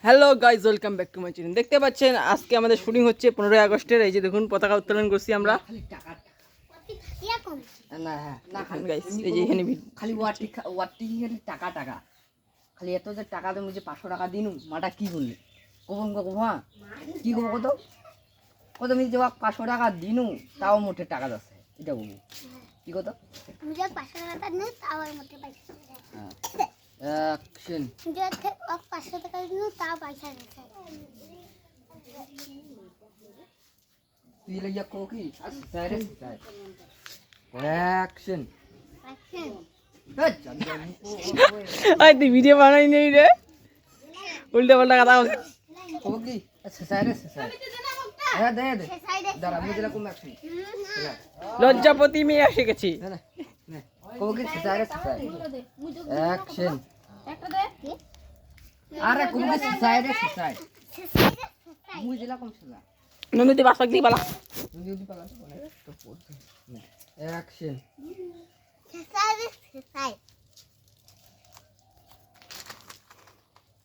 Hello guys, welcome back to my channel. দেখতে পাচ্ছেন আজকে আমাদের শুটিং হচ্ছে 15ই আগস্টের। এই যে দেখুন পতাকা উত্তোলন করছি আমরা। না হ্যাঁ না খালি গাইজ এই যে এখানে খালি ওয়াটি খালি টাকা টাকা খালি এত যে টাকা তুমি যে 500 টাকা দিনু মাটা কি করলে কখন কখন হ্যাঁ কি করবো কত কত আমি যে 500 টাকা দিনু তাও মোটে টাকা যাচ্ছে এটা বলবো কি কত তুমি যে 500 টাকা দিনু তাও এর মধ্যে পয়সা অ্যাকশন যে 500 টাকা দিনু তাও পয়সা দিছে তুই লাগিয়া কো কি সাইরে সাইড অ্যাকশন আই তুই ভিডিও বানাই নেই রে, উল্টা পাল্টা কথা বলছিস। কো কি সাইরে সাইড হ্যাঁ দে দে দাঁড়া আমি যেটা কোন অ্যাকশন লজ্জাপতি মেয়ে এসে গেছি। না না না কো কি সাইরে সাইড অ্যাকশন আরে কোন কি সাইরে সাইড মুই যেটা কোন সাইড নন্দী বাসক দিয়ে পালা। যদি পালা তো পড়তে না অ্যাকশন সাইড